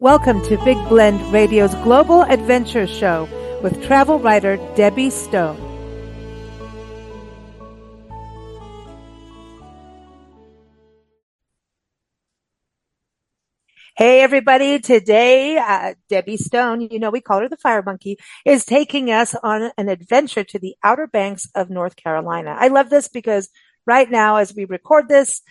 Welcome to Big Blend Radio's Global Adventure Show with travel writer Debbie Stone. Hey everybody, today Debbie Stone, we call her the Fire Monkey, is taking us on an adventure to the Outer Banks of North Carolina. I love this because right now as we record this,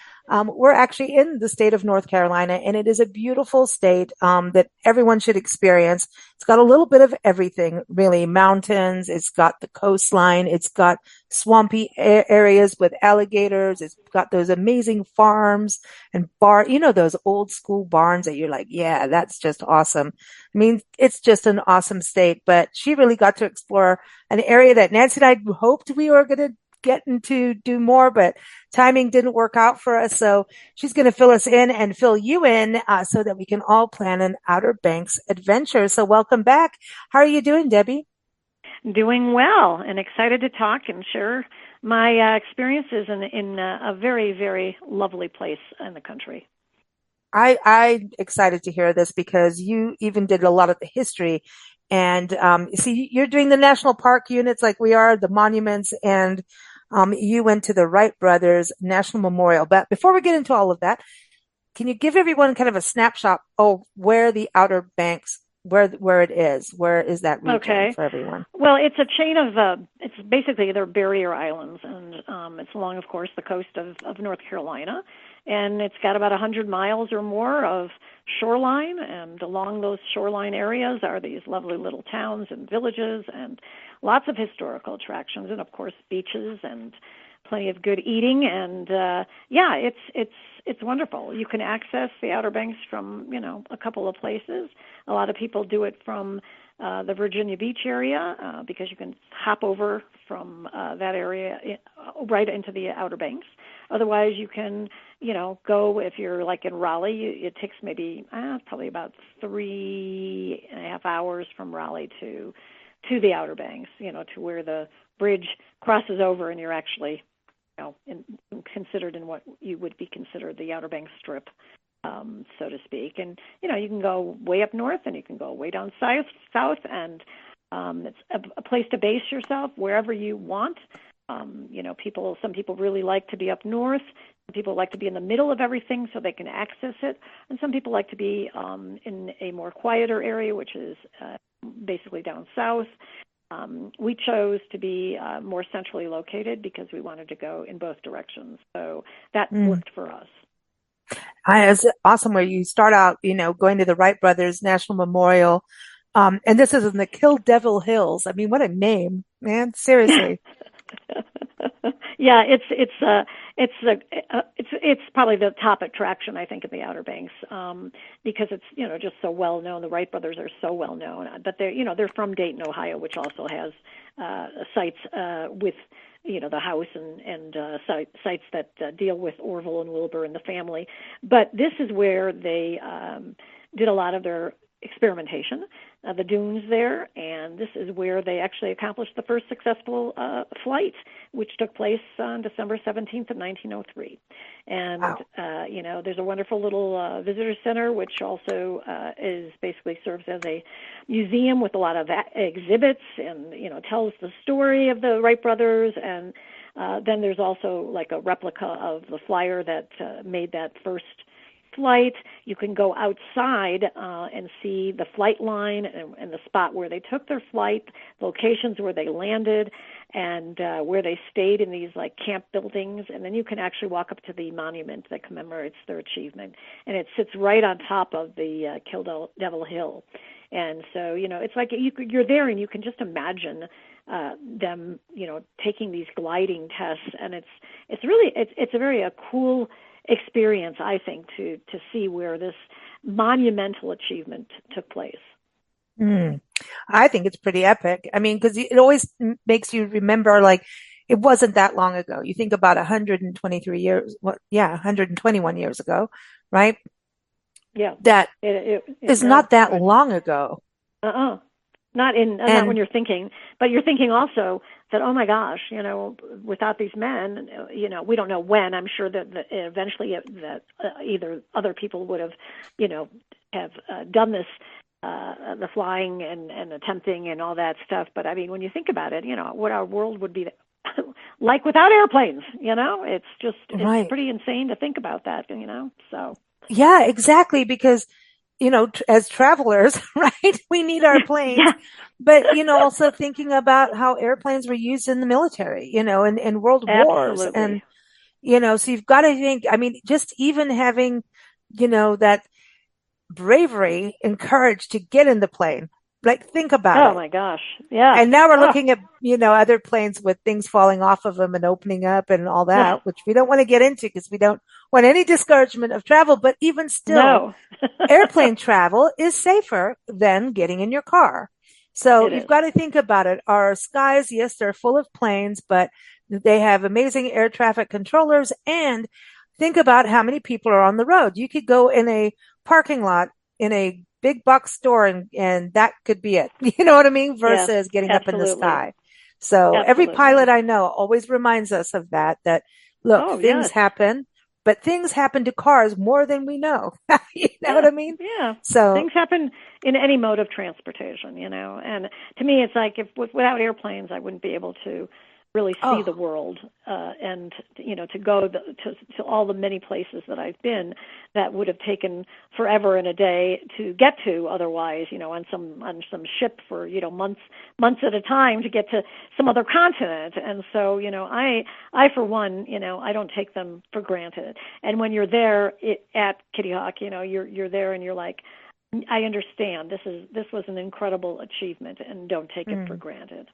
we're actually in the state of North Carolina, and it is a beautiful state that everyone should experience. It's got a little bit of everything, really. Mountains, it's got the coastline, it's got swampy areas with alligators, it's got those amazing farms and those old school barns that you're like, yeah, that's just awesome. I mean, it's just an awesome state, but she really got to explore an area that Nancy and I hoped we were going to getting to do more, but timing didn't work out for us. So she's going to fill us in and fill you in so that we can all plan an Outer Banks adventure. So welcome back. How are you doing, Debbie? Doing well and excited to talk and share my experiences in a very, very lovely place in the country. I'm excited to hear this because you even did a lot of the history. And see, you're doing the national park units like we are, the monuments, and you went to the Wright Brothers National Memorial. But before we get into all of that, can you give everyone kind of a snapshot of where the Outer Banks, where it is? Where is that region for everyone? Well, it's a chain of, it's basically they're barrier islands, and it's along, of course, the coast of North Carolina. And it's got about 100 miles or more of shoreline, and along those shoreline areas are these lovely little towns and villages and lots of historical attractions, and of course beaches and plenty of good eating. And it's wonderful. You can access the Outer Banks from a couple of places. A lot of people do it from the Virginia Beach area because you can hop over from that area right into the Outer Banks. Otherwise, you can go if you're like in Raleigh. It takes maybe probably about 3.5 hours from Raleigh to the Outer Banks, to where the bridge crosses over, and you're actually considered in what you would be considered the Outer Banks Strip, so to speak. And you can go way up north, and you can go way down south, and it's a place to base yourself wherever you want. Some people really like to be up north. Some people like to be in the middle of everything so they can access it. And some people like to be in a more quieter area, which is basically down south. We chose to be more centrally located because we wanted to go in both directions. So that worked for us. It's awesome where you start out, going to the Wright Brothers National Memorial. And this is in the Kill Devil Hills. I mean, what a name, man. Seriously. Yeah, it's probably the top attraction, I think, in the Outer Banks, because it's just so well known. The Wright brothers are so well known, but they're from Dayton, Ohio, which also has sites with the house and sites that deal with Orville and Wilbur and the family. But this is where they did a lot of their experimentation, the dunes there, and this is where they actually accomplished the first successful flight, which took place on December 17th of 1903. And, wow. There's a wonderful little visitor center, which also basically serves as a museum with a lot of exhibits and, tells the story of the Wright brothers. And then there's also like a replica of the flyer that made that first flight. You can go outside and see the flight line and the spot where they took their flight, locations where they landed, and where they stayed in these like camp buildings. And then you can actually walk up to the monument that commemorates their achievement, and it sits right on top of the Kill Devil Hill. And so it's like you're there, and you can just imagine them taking these gliding tests, and it's a very cool experience, I think, to see where this monumental achievement took place. I think it's pretty epic. I mean, because it always makes you remember, like, it wasn't that long ago. You think about 123 years, 121 years ago, right? Yeah. That is not that long ago. Not when you're thinking, but you're thinking also that, oh my gosh, without these men, we don't know when. I'm sure that eventually that either other people would have, done this, the flying and attempting and all that stuff. But I mean, when you think about it, what our world would be like without airplanes. It's Right. pretty insane to think about that. So Yeah, exactly. Because, as travelers, right, we need our planes. yeah, But, also thinking about how airplanes were used in the military, in world wars. absolutely. And, so you've got to think, I mean, just even having, that bravery and courage to get in the plane. Like, think about Oh it. my gosh, yeah. And now we're Oh, looking at, other planes with things falling off of them and opening up and all yeah. that, which we don't want to get into because we don't want any discouragement of travel. But even still, No, airplane travel is safer than getting in your car. So it you've is. got to think about it. Our skies, yes, they're full of planes, but they have amazing air traffic controllers. And think about how many people are on the road. You could go in a parking lot in a big box store and that could be it. You know what I mean? Yeah, Versus getting up in the absolutely, sky. So every pilot absolutely. I know always reminds us of that look, Oh things yes. happen, but things happen to cars more than we know. You know what Yeah, I mean? yeah. So, Things happen in any mode of transportation, and to me, it's like if without airplanes, I wouldn't be able to really see the oh, world, and to go to all the many places that I've been that would have taken forever and a day to get to otherwise, on some ship for months at a time to get to some other continent. And so, I for one, I don't take them for granted. And when you're there at Kitty Hawk, you're there and you're like, I understand. This was an incredible achievement, and don't take it for mm. granted.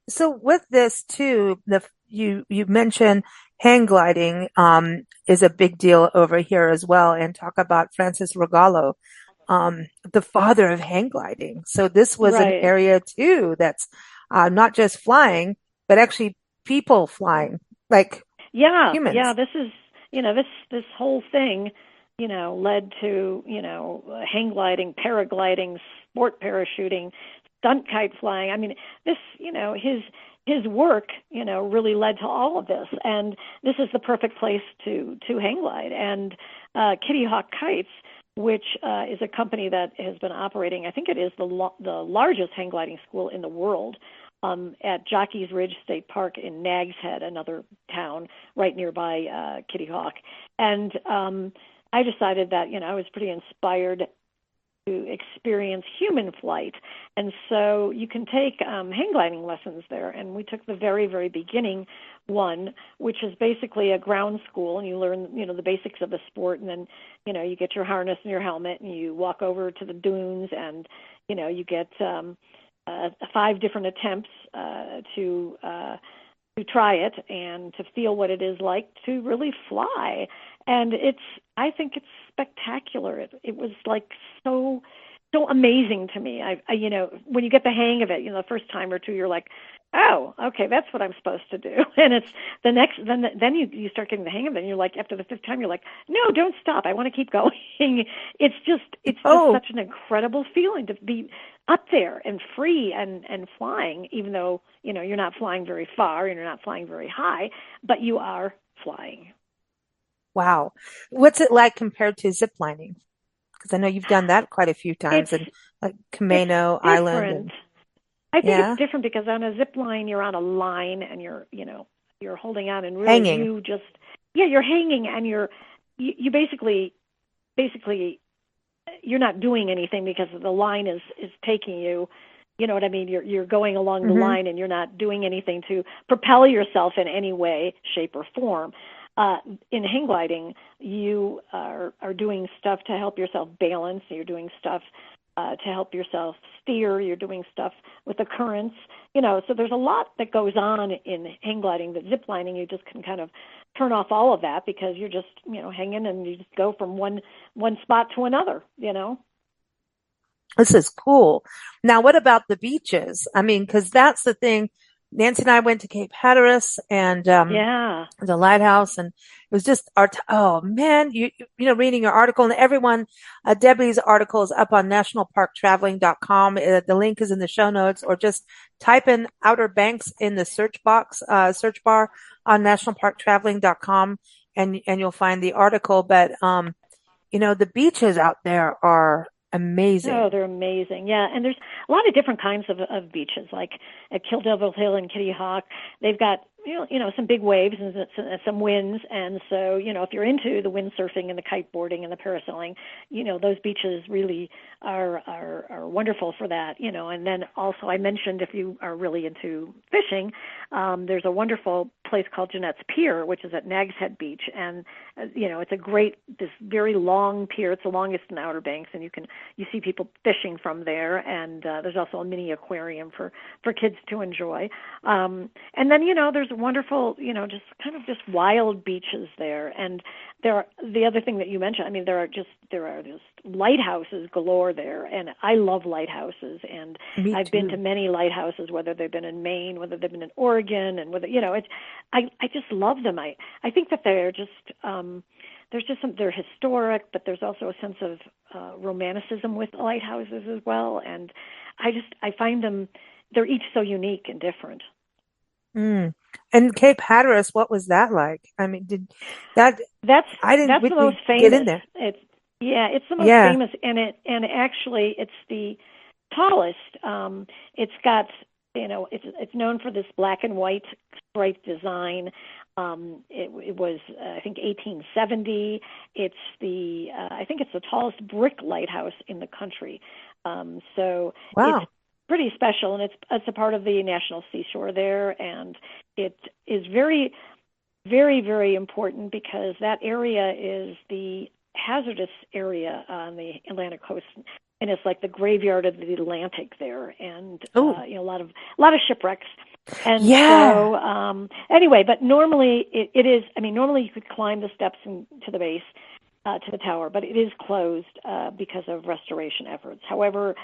So with this too, you mentioned hang gliding is a big deal over here as well, and talk about Francis Rogallo, the father of hang gliding. So this was an Right. area too that's not just flying, but actually people flying, like Yeah, yeah. humans. This whole thing, led to hang gliding, paragliding, sport parachuting, stunt kite flying. I mean, this his work, really led to all of this, and this is the perfect place to hang glide. And Kitty Hawk Kites, which is a company that has been operating, I think it is the largest hang gliding school in the world, at Jockey's Ridge State Park in Nags Head, another town right nearby Kitty Hawk. And I decided that, I was pretty inspired to experience human flight. And so you can take hang gliding lessons there. And we took the very, very beginning one, which is basically a ground school, and you learn, the basics of the sport. And then, you get your harness and your helmet, and you walk over to the dunes, and, you get 5 different attempts to try it and to feel what it is like to really fly. And I think it's spectacular. It was like so amazing to me. When you get the hang of it, the first time or two, you're like, oh, okay, that's what I'm supposed to do. And it's the next, then you start getting the hang of it, and you're like, after the 5th time, you're like, no, don't stop. I want to keep going. It's just Oh, such an incredible feeling to be up there and free and flying, even though, you're not flying very far and you're not flying very high, but you are flying. wow. What's it like compared to zip lining? Because I know you've done that quite a few It's times, and like it's Camano Island different. and I think it's yeah, different because on a zip line you're on a line and you're holding on, and really hanging. you just, yeah, you're hanging, and you basically you're not doing anything because the line is taking you. You know what I mean? You're going along the Hmm. line, and you're not doing anything to propel yourself in any way, shape, or form. In hang gliding, you are doing stuff to help yourself balance. You're doing stuff to help yourself steer. You're doing stuff with the currents. So there's a lot that goes on in hang gliding. That zip lining, you just can kind of turn off all of that because you're just hanging, and you just go from one spot to another. This is cool. Now, what about the beaches? I mean, because that's the thing. Nancy and I went to Cape Hatteras and Yeah. the lighthouse, and it was just our. Oh man, reading your article, and everyone, Debbie's article is up on nationalparktraveling.com. The link is in the show notes, or just type in Outer Banks in the search bar on nationalparktraveling.com, and you'll find the article. But the beaches out there are Oh, amazing. they're amazing. Yeah, and there's a lot of different kinds of beaches, like at Kill Devil Hill and Kitty Hawk. They've got some big waves and some winds, and so if you're into the windsurfing and the kiteboarding and the parasailing, those beaches really are wonderful for that. And then also I mentioned if you are really into fishing, there's a wonderful place called Jeanette's Pier, which is at Nags Head Beach, and it's a this very long pier. It's the longest in Outer Banks, and you see people fishing from there, and there's also a mini aquarium for kids to enjoy. And then there's wonderful just wild beaches there, and the other thing that you mentioned. I mean, there are just lighthouses galore there, and I love lighthouses, and Me I've been to too. many lighthouses, whether they've been in Maine, whether they've been in Oregon, and whether it's I just love them. I think that they're just there's just they're historic, but there's also a sense of romanticism with lighthouses as well, and I find them, they're each so unique and different. Mm. And Cape Hatteras, what was that like? I mean, did that, That's I didn't, that's we the most didn't get in famous. there. It's the most Yeah. famous, and actually it's the tallest. It's got it's known for this black and white striped design. It was I think 1870. It's the I think it's the tallest brick lighthouse in the country. So it's Wow. pretty special, and it's a part of the National Seashore there, and it is very very, very important because that area is the hazardous area on the Atlantic coast, and it's like the graveyard of the Atlantic there, and Oh, a lot of shipwrecks. And yeah. so, anyway, but normally it is. I mean, normally you could climb the steps to the base, to the tower, but it is closed because of restoration efforts. However,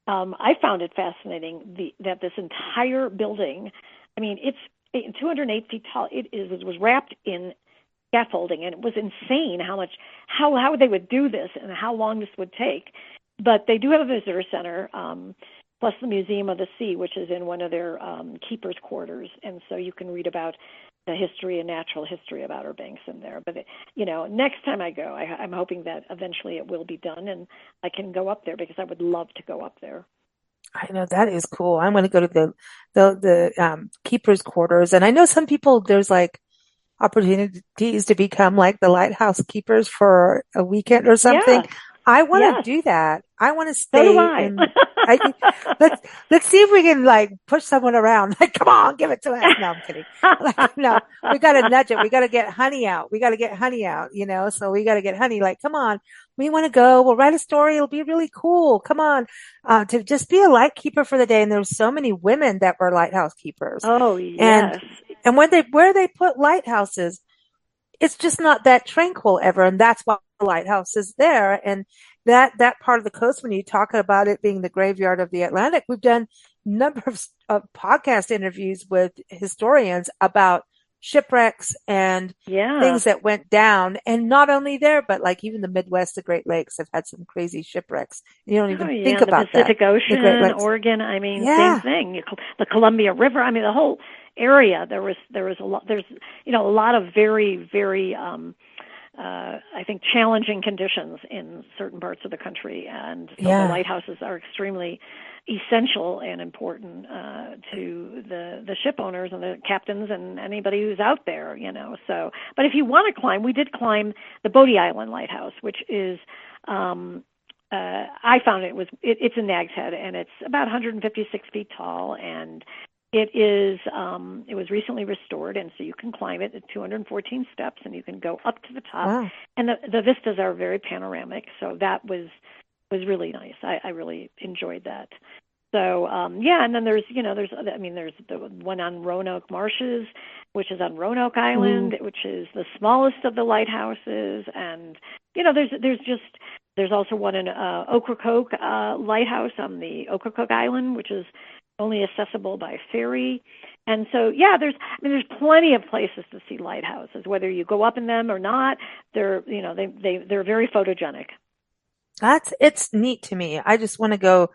I found it fascinating that this entire building, I mean, it's 208 feet tall. It was wrapped in scaffolding, and it was insane how they would do this and how long this would take. But they do have a visitor center, plus the Museum of the Sea, which is in one of their keepers' quarters, and so you can read about the history and natural history of Outer Banks in there. But next time I go, I'm hoping that eventually it will be done, and I can go up there because I would love to go up there. I know that is cool. I'm going to go to the keeper's quarters. And I know some people, there's like opportunities to become like the lighthouse keepers for a weekend or something. Yeah. I want to Yes. do that. I want to So do stay I. in, let's, let's see if we can like push someone around. Like, come on, give it to us. No, I'm kidding. Like, no, we got to nudge it. We got to get honey out. We got to get honey out, so we got to get honey. Like, come on, we want to go. We'll write a story. It'll be really cool. Come on, to just be a light keeper for the day. And there's so many women that were lighthouse keepers, Oh, and yes. where they put lighthouses, it's just not that tranquil ever. And that's why the lighthouse is there. And that part of the coast, when you talk about it being the graveyard of the Atlantic, we've done a number of podcast interviews with historians about shipwrecks and Yeah. things that went down. And not only there, but like even the Midwest, the Great Lakes have had some crazy shipwrecks. You don't Oh, even yeah. think And the about that. Pacific The Great Ocean, Lakes. Oregon. I mean, same Yeah. thing. The Columbia River. I mean, the whole area. There was a lot. There's a lot of very very I think challenging conditions in certain parts of the country, and so the Yeah. lighthouses are extremely essential and important to the ship owners and the captains and anybody who's out there. So, but if you want to climb, we did climb the Bodie Island Lighthouse, which is I found it's in Nag's Head, and it's about 156 feet tall, and it was recently restored, and so you can climb it at 214 steps, and you can go up to the top, Wow. and the vistas are very panoramic, so that was really nice. I really enjoyed that. So yeah, and then there's the one on Roanoke Marshes, which is on Roanoke Ooh. Island, which is the smallest of the lighthouses, and there's also one in Ocracoke Lighthouse on the Ocracoke Island, which is only accessible by ferry. And so, yeah, there's plenty of places to see lighthouses, whether you go up in them or not. They're very photogenic. It's neat to me. I just want to go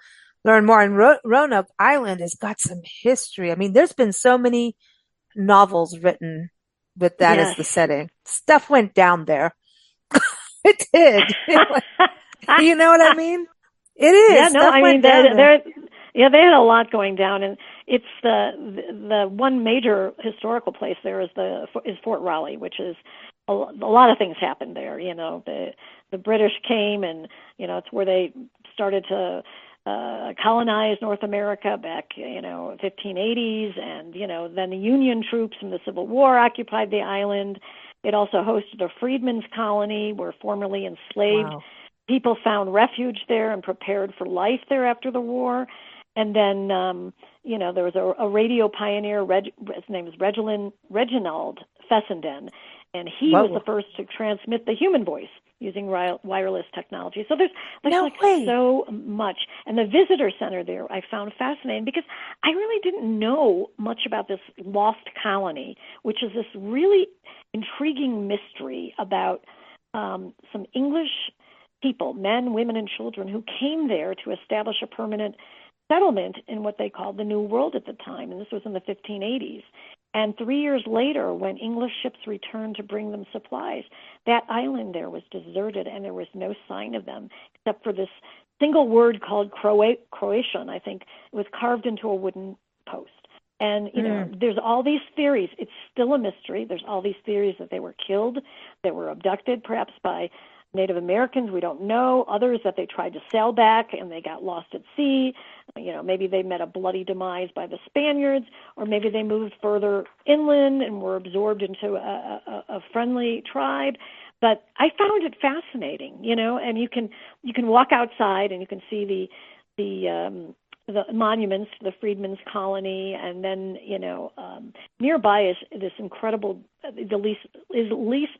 learn more. And Roanoke Island has got some history. I mean, there's been so many novels written with that as Yes. the setting. Stuff went down there. It did. You know what I mean? It Yeah, is. no, Stuff I mean went down there. yeah, they had a lot going down, and it's the one major historical place there is Fort Raleigh, which is a lot of things happened there. The British came, and it's where they started to colonize North America back 1580s, and then the Union troops from the Civil War occupied the island. It also hosted a freedmen's colony where formerly enslaved Wow. people found refuge there and prepared for life there after the war. And then, there was a radio pioneer, his name is Reginald Fessenden, and he was the Whoa. first to transmit the human voice using wireless technology. So there's No like way. so much. And the visitor center there I found fascinating because I really didn't know much about this lost colony, which is this really intriguing mystery about some English people, men, women, and children, who came there to establish a permanent settlement in what they called the New World at the time, and this was in the 1580s. And 3 years later, when English ships returned to bring them supplies, that island there was deserted, and there was no sign of them except for this single word called Croatian. I think it was carved into a wooden post. And, Mm. there's all these theories. It's still a mystery. There's all these theories that they were killed, that were abducted, perhaps by Native Americans, we don't know. Others that they tried to sail back and they got lost at sea. Maybe they met a bloody demise by the Spaniards, or maybe they moved further inland and were absorbed into a friendly tribe. But I found it fascinating, and you can walk outside and you can see the monuments to the Freedmen's Colony, and then nearby is this incredible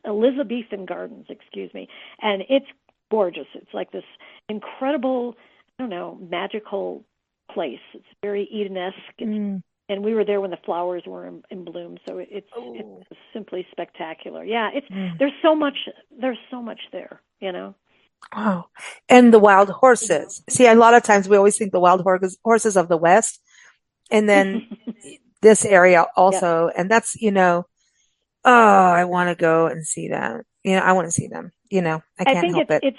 Elizabethan Gardens, excuse me, and it's gorgeous. It's like this incredible, I don't know, magical place. It's very Eden-esque. Mm. And we were there when the flowers were in bloom, so it's Oh. simply spectacular. Yeah, Mm. there's so much there. Wow. And the wild horses. See, a lot of times we always think the wild horses of the West, and then this area Yeah. also. And that's, oh, I want to go and see that. I want to see them. I I can't think help it.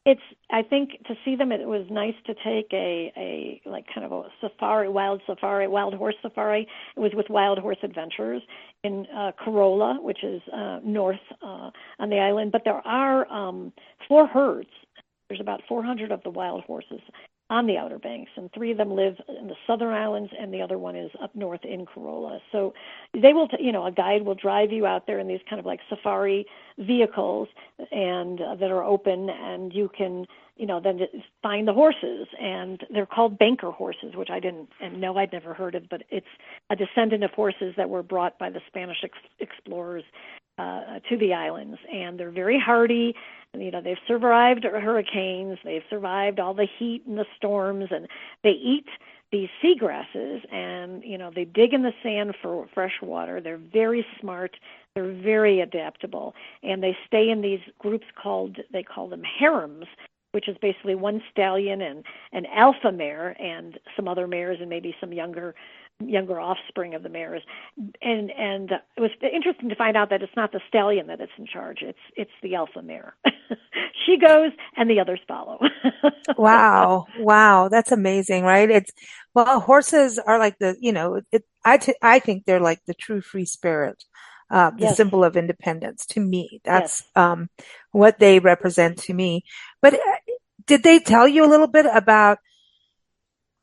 it's I think to see them it was nice to take a like kind of a wild horse safari. It was with Wild Horse Adventures in Corolla, which is north on the island. But there are four herds. There's about 400 of the wild horses on the Outer Banks, and three of them live in the southern islands, and the other one is up north in Corolla. So they will, a guide will drive you out there in these kind of like safari vehicles, and that are open, and you can, then find the horses, and they're called banker horses, which I didn't, and no, I'd never heard of, but it's a descendant of horses that were brought by the Spanish explorers to the islands, and they're very hardy. They've survived hurricanes, they've survived all the heat and the storms, and they eat these seagrasses, and they dig in the sand for fresh water. They're very smart, they're very adaptable, and they stay in these groups they call them harems, which is basically one stallion and an alpha mare and some other mares and maybe some younger offspring of the mares, and it was interesting to find out that it's not the stallion that is in charge. It's the alpha mare. She goes, and the others follow. Wow. Wow. That's amazing, right? Well, horses are like I think they're like the true free spirit, the Yes, symbol of independence to me. yes. That's, what they represent to me. But did they tell you a little bit about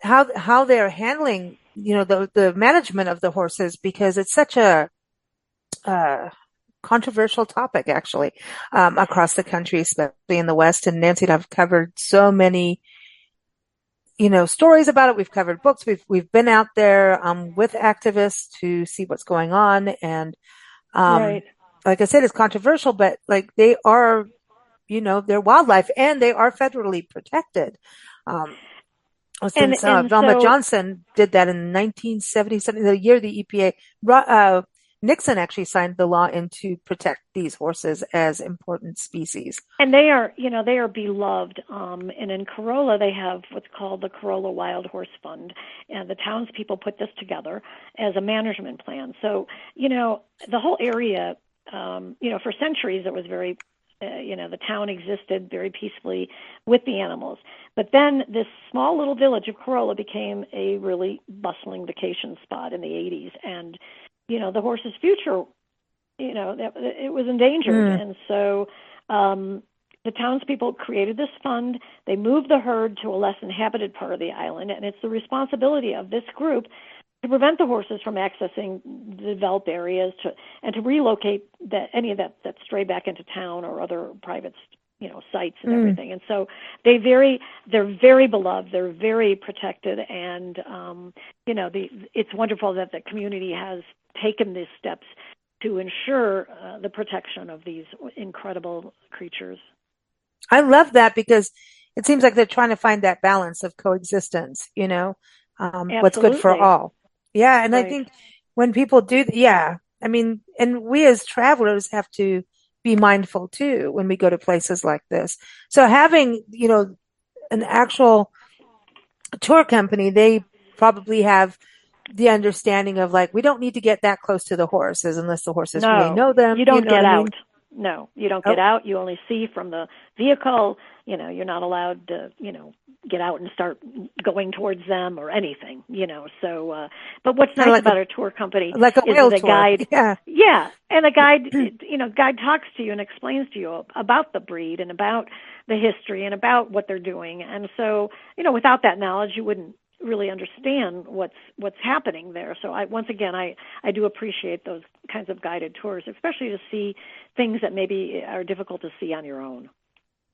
how they're handling, the management of the horses? Because it's such a, uh, controversial topic, actually, across the country, especially in the West. And Nancy and I've covered so many, stories about it. We've covered books. We've been out there, with activists to see what's going on. And, um, Right. like I said, it's controversial, but like they are, they're wildlife and they are federally protected. Um, And since, and Velma so Johnson did that in 1970, the year the EPA, Nixon actually signed the law in to protect these horses as important species. and they are beloved. And in Corolla, they have what's called the Corolla Wild Horse Fund, and the townspeople put this together as a management plan. So the whole area, for centuries, it was very the town existed very peacefully with the animals. But then this small little village of Corolla became a really bustling vacation spot in the 80s. And, the horse's future, it was endangered. Mm. And so the townspeople created this fund. They moved the herd to a less inhabited part of the island. And it's the responsibility of this group to prevent the horses from accessing the developed areas and to relocate any of that stray back into town or other private sites and everything. And so they're very beloved, they're very protected, and it's wonderful that the community has taken these steps to ensure the protection of these incredible creatures. I love that because it seems like they're trying to find that balance of coexistence, what's good for Absolutely. all. Yeah. And I Right. think when people do, yeah, I mean, and we as travelers have to be mindful too when we go to places like this. So having, an actual tour company, they probably have the understanding of like, we don't need to get that close to the horses unless the horses really No, know them. you You don't know what get I mean? out. No, you don't get Oh, out. You only see from the vehicle. You're not allowed to, get out and start going towards them or anything, So, but what's kind of nice about a tour company like a is that whale a tour. guide, Yeah. yeah, and a guide, guide talks to you and explains to you about the breed and about the history and about what they're doing. And so, without that knowledge, you wouldn't really understand what's happening there. So once again I do appreciate those kinds of guided tours, especially to see things that maybe are difficult to see on your own.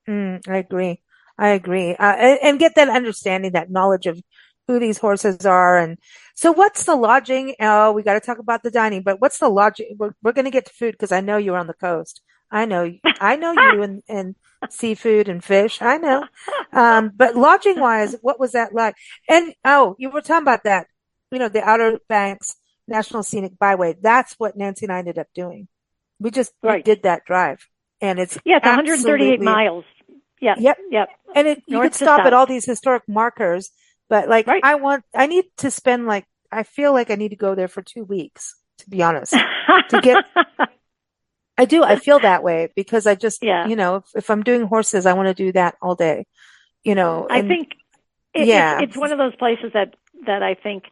I agree. I agree. And get that understanding, that knowledge of who these horses are. And so what's the lodging? Oh, we got to talk about the dining, but what's the lodging? We're going to get to food because I know you're on the coast. I know you and seafood and fish. I know. But lodging wise, what was that like? And oh, you were talking about that, the Outer Banks National Scenic Byway. That's what Nancy and I ended up doing. We Right. did that drive and it's Yeah, it's 138 absolutely, miles. Yes. yep. Yep. And you North could to stop at south. all these historic markers, but like, Right. I need to spend like, I feel like I need to go there for 2 weeks, to be honest, to get, I do, I feel that way because I just, Yeah. if I'm doing horses, I want to do that all day, I and think yeah, it's one of those places that I think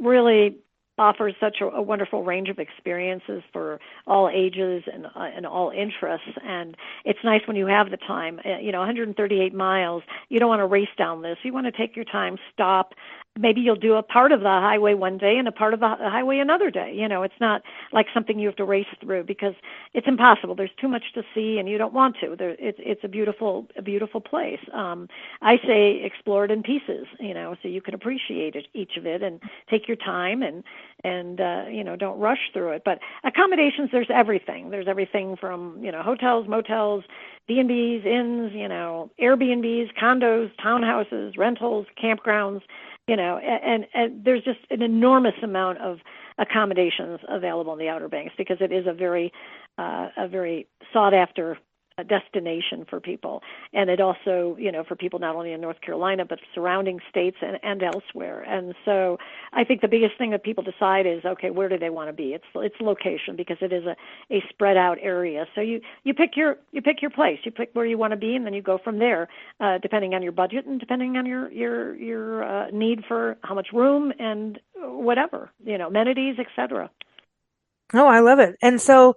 really offers such a wonderful range of experiences for all ages and all interests. And it's nice when you have the time. 138 miles. You don't want to race down this. You want to take your time, stop. Maybe you'll do a part of the highway one day and a part of the highway another day. It's not like something you have to race through because it's impossible. There's too much to see, and you don't want to. It's a beautiful place. I say explore it in pieces, so you can appreciate each of it and take your time and don't rush through it. But accommodations, there's everything. There's everything from hotels, motels, B&Bs, inns, Airbnbs, condos, townhouses, rentals, campgrounds, and there's just an enormous amount of accommodations available in the Outer Banks because it is a very sought after destination for people. And it also, for people not only in North Carolina, but surrounding states and elsewhere. And so I think the biggest thing that people decide is, okay, where do they want to be? It's location because it is a spread out area. So you pick your place, you pick where you want to be, and then you go from there, depending on your budget and depending on your need for how much room and whatever, amenities, etc. oh, I love it. And so,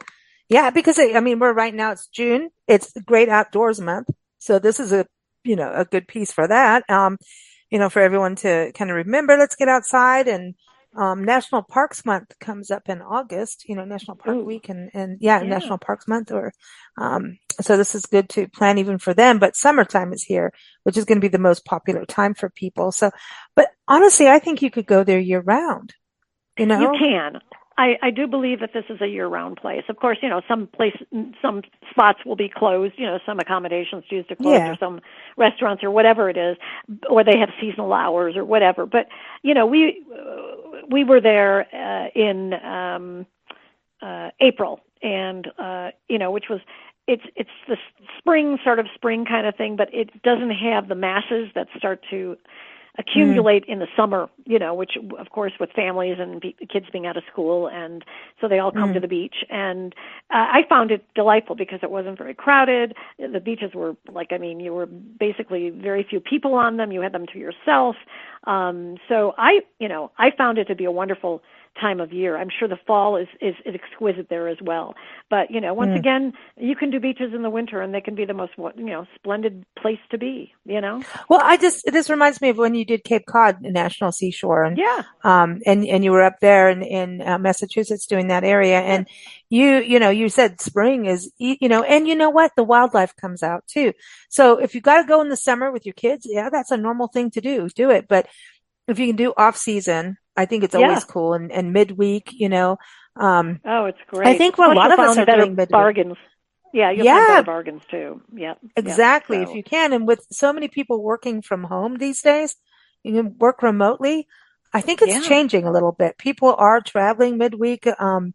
yeah, because I mean, we're right now, it's June. It's a great outdoors month. So this is a good piece for that. For everyone to kind of remember, let's get outside and, National Parks Month comes up in August, National Park Ooh, Week and yeah, yeah. National Parks Month so this is good to plan even for them, but summertime is here, which is going to be the most popular time for people. So, but honestly, I think you could go there year round, you You know? can. I do believe that this is a year-round place. Of course, some spots will be closed. Some accommodations choose to close, or Yeah. some restaurants, or whatever it is, or they have seasonal hours, or whatever. But we were there in April, and which was it's the spring kind of thing, but it doesn't have the masses that start to Mm, accumulate in the summer, which of course with families and kids being out of school, and so they all come to mm, the beach. And I found it delightful because it wasn't very crowded. The beaches were you were basically very few people on them. You had them to yourself. So I found it to be a wonderful time of year. I'm sure the fall is exquisite there as well. But, once mm. again, you can do beaches in the winter and they can be the most, splendid place to be. Well, this reminds me of when you did Cape Cod National Seashore, Yeah. and you were up there in Massachusetts doing that area, Yeah. and you said spring is, and you know what? The wildlife comes out too. So if you got to go in the summer with your kids, yeah, that's a normal thing to do it. But if you can do off season, I think it's Yeah. always cool, and midweek, Oh, it's I great. think a Plus lot you'll of us find are better doing midweek. bargains. Yeah, you'll find better Yeah, bargains too. Yep. Yep. exactly. If So, you can. And with so many people working from home these days, you can work remotely. I think it's yeah. changing a little bit. People are traveling midweek. I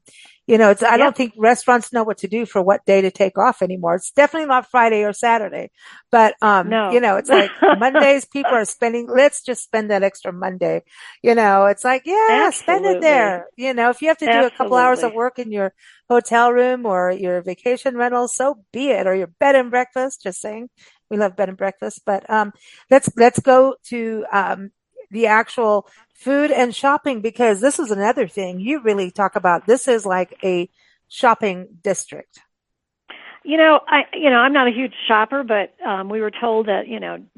Yep. don't think restaurants know what to do for what day to take off anymore. It's definitely not Friday or Saturday, but, No. it's like Mondays, people are let's just spend that extra Monday. It's like, yeah, spend it Absolutely. there. If you have to do a couple hours of Absolutely. work in your hotel room or your vacation rental, so be it, or your bed and breakfast, just saying. We love bed and breakfast, but, let's go to, the actual food and shopping, because this is another thing you really talk about. This is like a shopping district. I'm not a huge shopper, but we were told that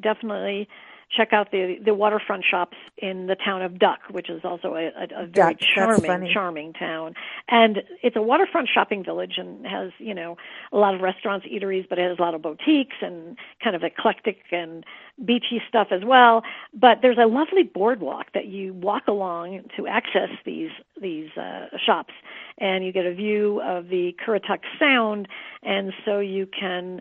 definitely check out the waterfront shops in the town of Duck, which is also a very That's charming, funny. charming town. And it's a waterfront shopping village and has a lot of restaurants, eateries, but it has a lot of boutiques and kind of eclectic and beachy stuff as well. But there's a lovely boardwalk that you walk along to access these shops, and you get a view of the Currituck Sound, and so you can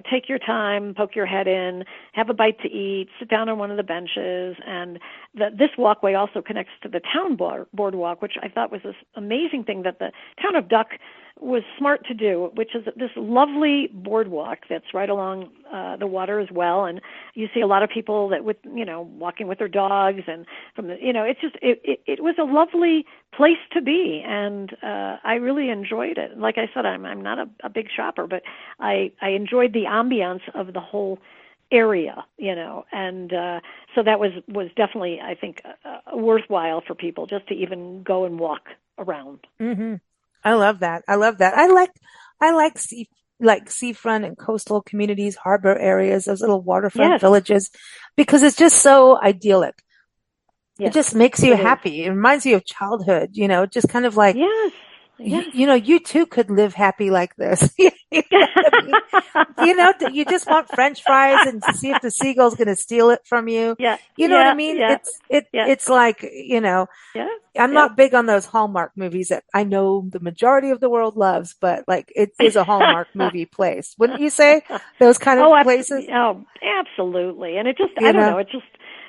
take your time, poke your head in, have a bite to eat, sit down on one of the benches, and this walkway also connects to the town boardwalk, which I thought was this amazing thing that the town of Duck was smart to do, which is this lovely boardwalk that's right along the water as well. And you see a lot of people that walking with their dogs, and it's just it was a lovely place to be, and I really enjoyed it. Like I said, I'm not a big shopper, but I enjoyed the ambiance of the whole area, and so that was definitely, I think, worthwhile for people just to even go and walk around. Hmm. I love that. I love that. I like seafront and coastal communities, harbor areas, those little waterfront Yes, villages, because it's just so idyllic. It yes, just makes you it is. happy. It reminds you of childhood, just kind of like, Yes, yes. you too could live happy like this. You know what I mean? You just want French fries and to see if the seagull's going to steal it from you. Yeah, You know what I yeah, mean? yeah, yeah, It's like, yeah, I'm yeah. not big on those Hallmark movies that I know the majority of the world loves, but like it is a Hallmark movie place. Wouldn't you say? Those kind of Oh, places, absolutely. And it just, I you don't know? know, it just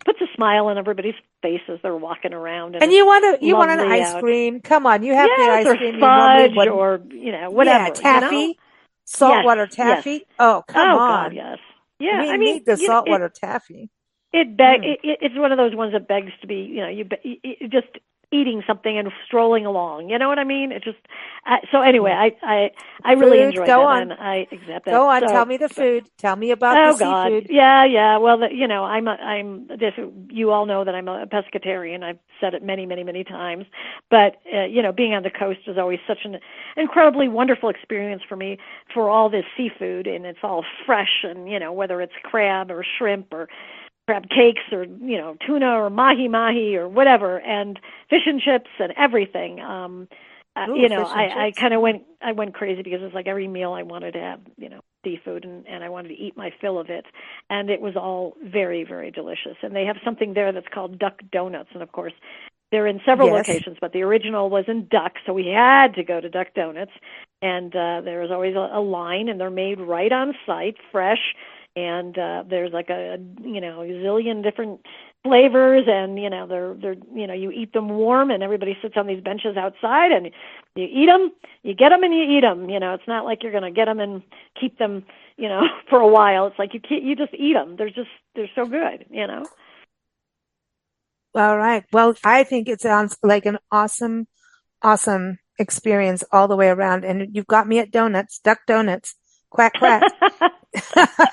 puts a smile on everybody's face as they're walking around, and And it's you want an lovely ice out. cream. Come on. You have the Yes, ice or cream you normally fudge, wouldn't. or Yeah. whatever. Taffy, Yes, saltwater yes. taffy. Oh, come Oh God, on. yes. Yeah, We I mean, need the saltwater taffy. Mm. it's one of those ones that begs to be, just eating something and strolling along. You know what I mean? It just so anyway, Yeah. I really Food, enjoyed go that, on. and I accept that. Go on. Tell So, me the but food. Tell me about the oh God, seafood. yeah, yeah. Well, I'm this. You all know that I'm a pescatarian. I've said it many, many, many times. But being on the coast is always such an incredibly wonderful experience for me for all this seafood, and it's all fresh, and whether it's crab or shrimp or crab cakes or tuna or mahi mahi or whatever, and fish and chips and everything. Ooh, fish and I chips. kind of went crazy because it's like every meal I wanted to have seafood, and I wanted to eat my fill of it, and it was all very, very delicious. And they have something there that's called Duck Donuts, and of course they're in several Yes. locations, but the original was in Duck, so we had to go to Duck Donuts. And there was always a line, and they're made right on site, fresh. And there's like a zillion different flavors, and they're you eat them warm, and everybody sits on these benches outside, and you eat them, you get them, and you eat them. It's not like you're going to get them and keep them, for a while. It's like you just eat them. They're so good. All right. Well, I think it sounds like an awesome experience all the way around. And you've got me at donuts, duck donuts, quack, quack.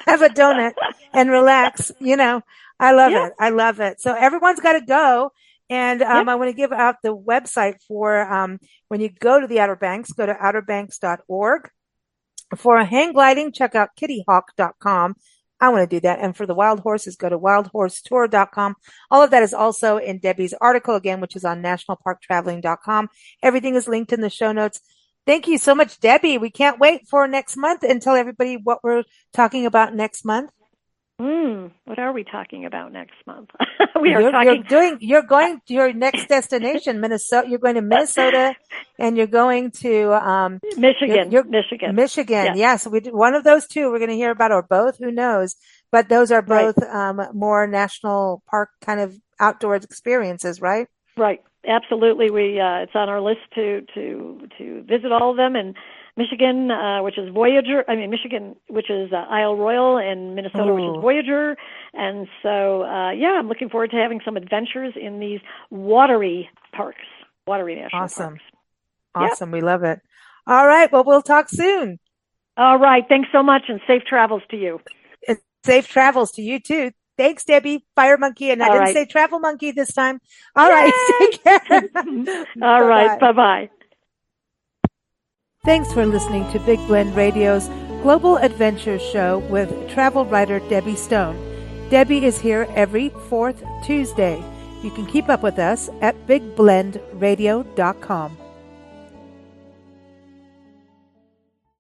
Have a donut and relax. I love Yeah. it. I love it. So everyone's got to go. And Yep. I want to give out the website for when you go to the Outer Banks, go to outerbanks.org. For a hang gliding, check out kittyhawk.com. I want to do that. And for the wild horses, go to wildhorsetour.com. All of that is also in Debbie's article again, which is on nationalparktraveling.com. Everything is linked in the show notes. Thank you so much, Debbie. We can't wait for next month and tell everybody what we're talking about next month. What are we talking about next month? You're going to your next destination, Minnesota. You're going to Minnesota and you're going to, Michigan. Michigan. Yes. One of those two we're going to hear about, or both, who knows, but those are both, more national park kind of outdoors experiences, right? Right. Absolutely. It's on our list to visit all of them. And Michigan, which is Michigan, which is Isle Royal, and Minnesota, which is Voyager. And so, I'm looking forward to having some adventures in these watery national parks. Awesome. We love it. All right. Well, we'll talk soon. All right. Thanks so much, and safe travels to you. Safe travels to you too. Thanks, Debbie, Fire Monkey. And I didn't say Travel Monkey this time. All right. Take care. All right. Bye-bye. Thanks for listening to Big Blend Radio's Global Adventure Show with travel writer Debbie Stone. Debbie is here every fourth Tuesday. You can keep up with us at bigblendradio.com.